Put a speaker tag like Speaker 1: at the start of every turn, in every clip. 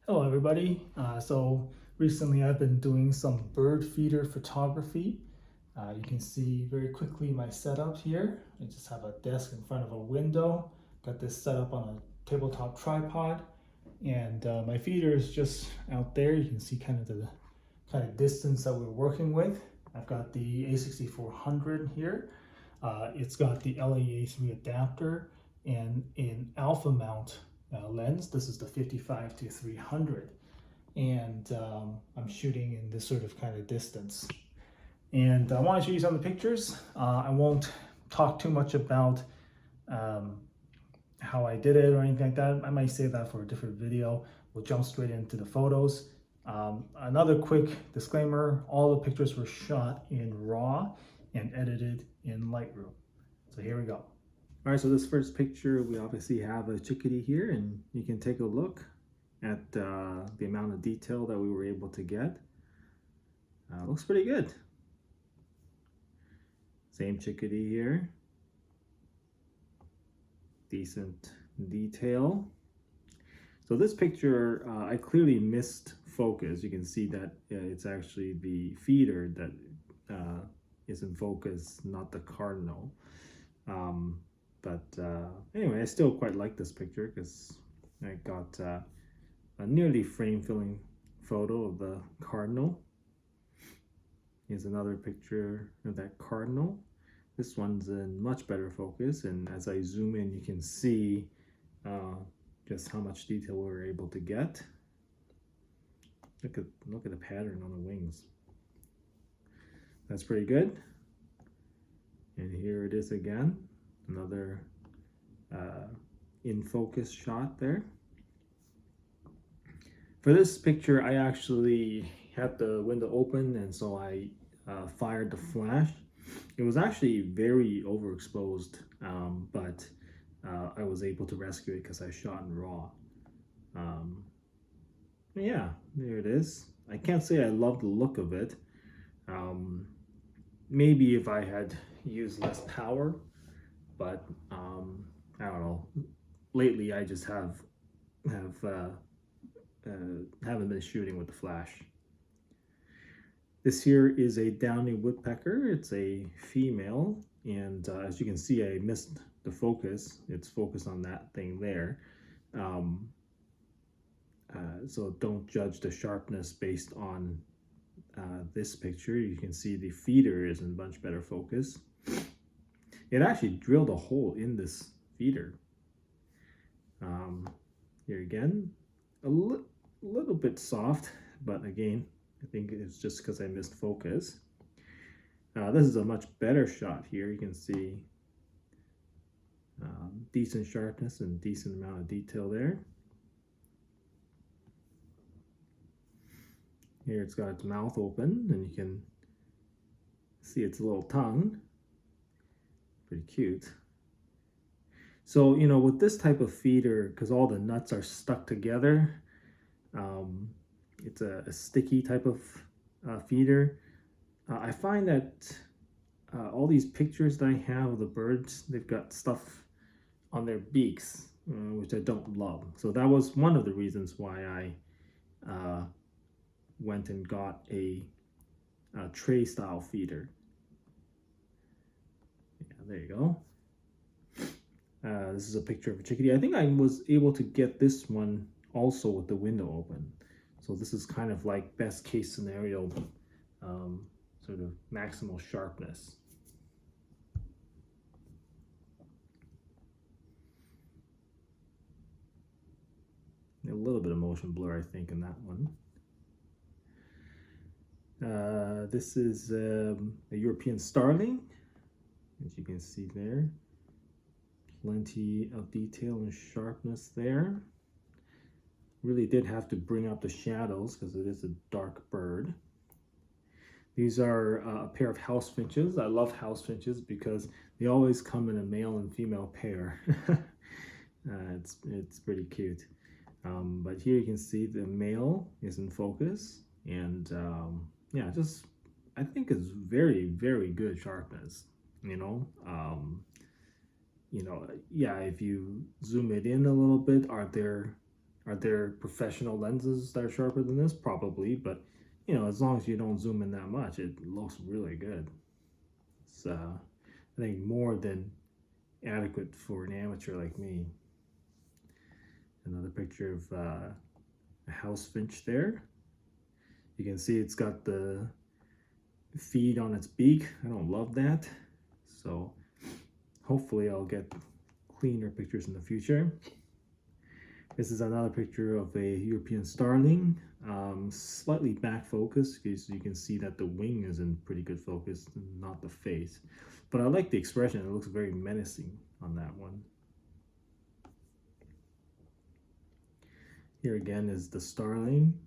Speaker 1: Hello everybody. So recently I've been doing some bird feeder photography. You can see very quickly my setup here. I just have a desk in front of a window. Got this set up on a tabletop tripod, and my feeder is just out there. You can see kind of the distance that we're working with. I've got the a6400 here. It's got the LAA3 adapter and an alpha mount lens. This is the 55 to 300, and I'm shooting in this sort of distance. And I want to show you some of the pictures. I won't talk too much about um, how I did it or anything like that. I might save that for a different video. We'll jump straight into the photos. Another quick disclaimer, all the pictures were shot in RAW and edited in Lightroom. So here we go. All right, so this first picture, we obviously have a chickadee here, and you can take a look at the amount of detail that we were able to get. Looks pretty good. Same chickadee here. Decent detail. So this picture, I clearly missed focus. You can see that it's actually the feeder that is in focus, not the cardinal. Anyway, I still quite like this picture because I got a nearly frame-filling photo of the cardinal. Here's another picture of that cardinal. This one's in much better focus, and as I zoom in, you can see just how much detail we were able to get. Look at the pattern on the wings. That's pretty good. And here it is again, another in focus shot there. For this picture, I actually had the window open, and so I fired the flash. It was actually very overexposed, but I was able to rescue it because I shot in RAW. Yeah, there it is. I can't say I love the look of it. Maybe if I had used less power, but I don't know. Lately, I just haven't been shooting with the flash. This here is a downy woodpecker. It's a female, and as you can see, I missed the focus. It's focused on that thing there. So don't judge the sharpness based on this picture. You can see the feeder is in much better focus. It actually drilled a hole in this feeder. Here again, a little bit soft, but again, I think it's just because I missed focus. This is a much better shot here. You can see decent sharpness and decent amount of detail there. Here it's got its mouth open, and you can see its little tongue. Pretty cute. So, you know, with this type of feeder, because all the nuts are stuck together, it's a sticky type of feeder. I find that all these pictures that I have of the birds, they've got stuff on their beaks, which I don't love. So that was one of the reasons why I went and got a tray style feeder. Yeah, there you go. This is a picture of a chickadee. I think I was able to get this one also with the window open. So this is kind of like best case scenario, sort of maximal sharpness. A little bit of motion blur, I think, in that one. This is a European starling, as you can see there. Plenty of detail and sharpness there. Really did have to bring up the shadows because it is a dark bird. These are a pair of house finches. I love house finches because they always come in a male and female pair. It's pretty cute. But here you can see the male is in focus, and yeah, just I think it's very, very good sharpness. Yeah, if you zoom it in a little bit, are there Are there professional lenses that are sharper than this? Probably, but you know, as long as you don't zoom in that much, it looks really good. It's I think more than adequate for an amateur like me. Another picture of a house finch there. You can see it's got the feed on its beak. I don't love that, so hopefully I'll get cleaner pictures in the future. This is another picture of a European starling, slightly back focus, because you can see that the wing is in pretty good focus, not the face. But I like the expression, it looks very menacing on that one. Here again is the starling.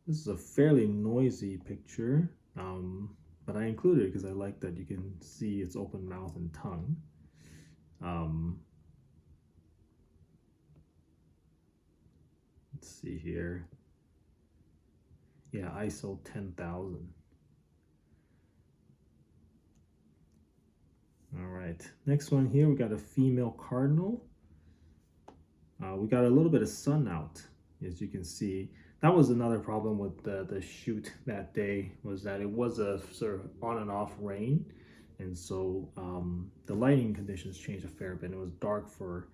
Speaker 1: This is a fairly noisy picture, but I included it because I like that you can see its open mouth and tongue. Let's see here. Yeah, ISO 10,000. All right, next one here, we got a female cardinal. We got a little bit of sun out, as you can see. That was another problem with the shoot that day, was that it was a sort of on and off rain. And so the lighting conditions changed a fair bit. It was dark for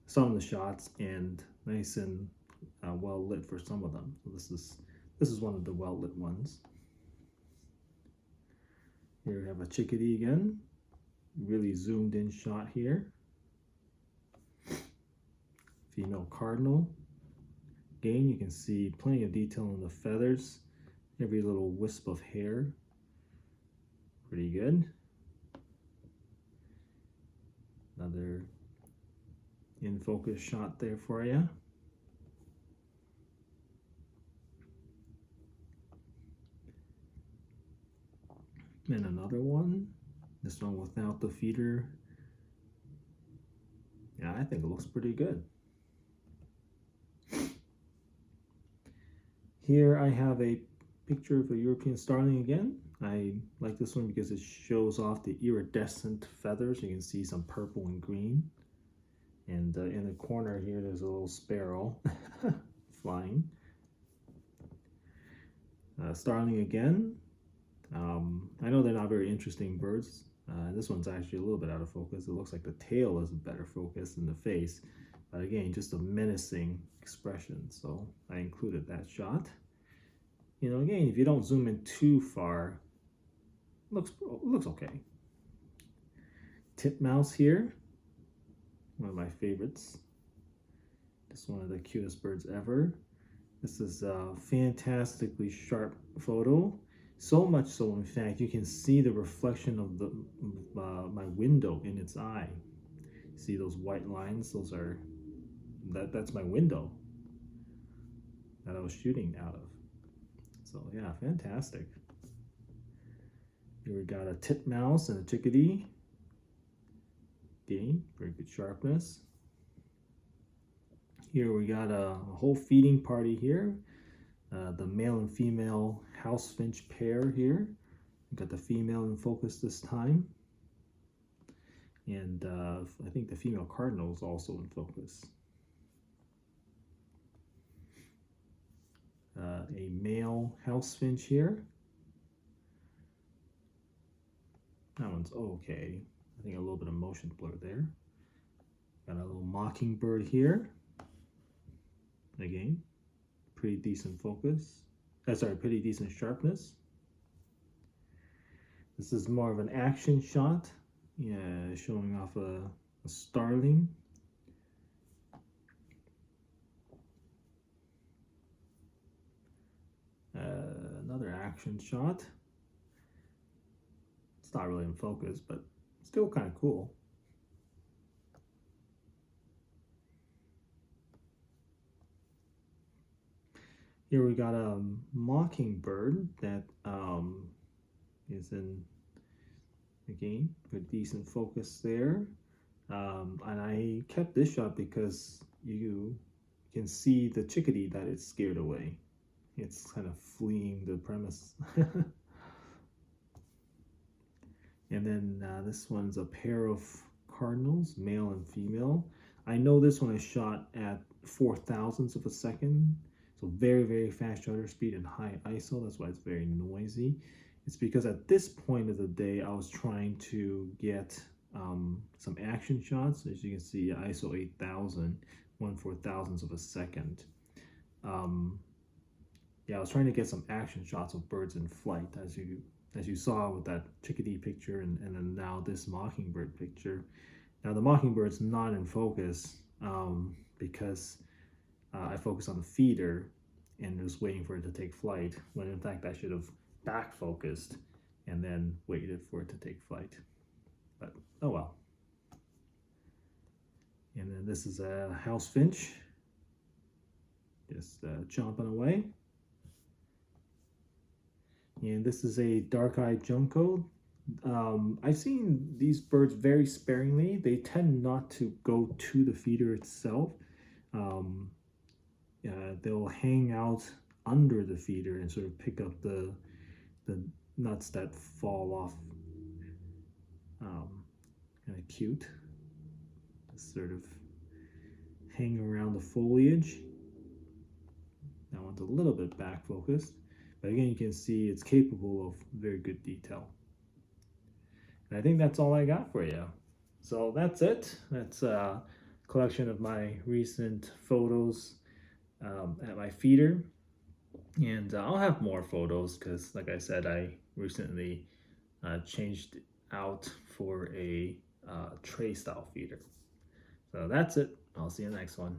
Speaker 1: some of the shots and nice and well lit for some of them. So this is one of the well lit ones. Here we have a chickadee again, really zoomed in shot here. Female cardinal. Again, you can see plenty of detail in the feathers, every little wisp of hair. Pretty good. Another in focus shot there for you. And another one, this one without the feeder. Yeah, I think it looks pretty good. Here I have a picture of a European starling again. I like this one because it shows off the iridescent feathers. You can see some purple and green. And in the corner here, there's a little sparrow flying. Starling again. I know they're not very interesting birds. This one's actually a little bit out of focus. It looks like the tail is a better focus than the face. But again, just a menacing expression. So I included that shot. You know, again, if you don't zoom in too far, looks okay. Titmouse here, one of my favorites. Just one of the cutest birds ever. This is a fantastically sharp photo. So much so, in fact, you can see the reflection of the my window in its eye. See those white lines? Those are that's my window that I was shooting out of. So yeah, fantastic. Here we got a titmouse and a chickadee. Again, very good sharpness. Here we got a whole feeding party here. The male and female house finch pair here. We got the female in focus this time. And I think the female cardinal is also in focus. A male house finch here. That one's okay. I think a little bit of motion blur there. Got a little mockingbird here. Again, pretty decent focus. Pretty decent sharpness. This is more of an action shot. Yeah, showing off a starling. Another action shot. It's not really in focus, but still kind of cool. Here we got a mockingbird that is in, again, a decent focus there. And I kept this shot because you can see the chickadee that it's scared away. It's kind of fleeing the premise. And then this one's a pair of cardinals, male and female. I know this one is shot at
Speaker 2: 0.04 of a second. So very, very fast shutter speed and high ISO. That's why it's very noisy. It's because at this point of the day, I was trying to get some action shots. As you can see, ISO 8000, 1/4000th of a second. Yeah, I was trying to get some action shots of birds in flight, as you saw with that chickadee picture, and then now this mockingbird picture. Now the mockingbird's not in focus because I focused on the feeder and was waiting for it to take flight, when in fact I should have back focused and then waited for it to take flight. But oh well. And then this is a house finch, just chomping away. And this is a dark-eyed junco. I've seen these birds very sparingly. They tend not to go to the feeder itself. They'll hang out under the feeder and sort of pick up the nuts that fall off. Kind of cute. Just sort of hang around the foliage. That one's a little bit back focused, but again, you can see it's capable of very good detail. And I think that's all I got for you. So that's it. That's a collection of my recent photos at my feeder. And I'll have more photos because, like I said, I recently changed out for a tray style feeder. So that's it. I'll see you next one.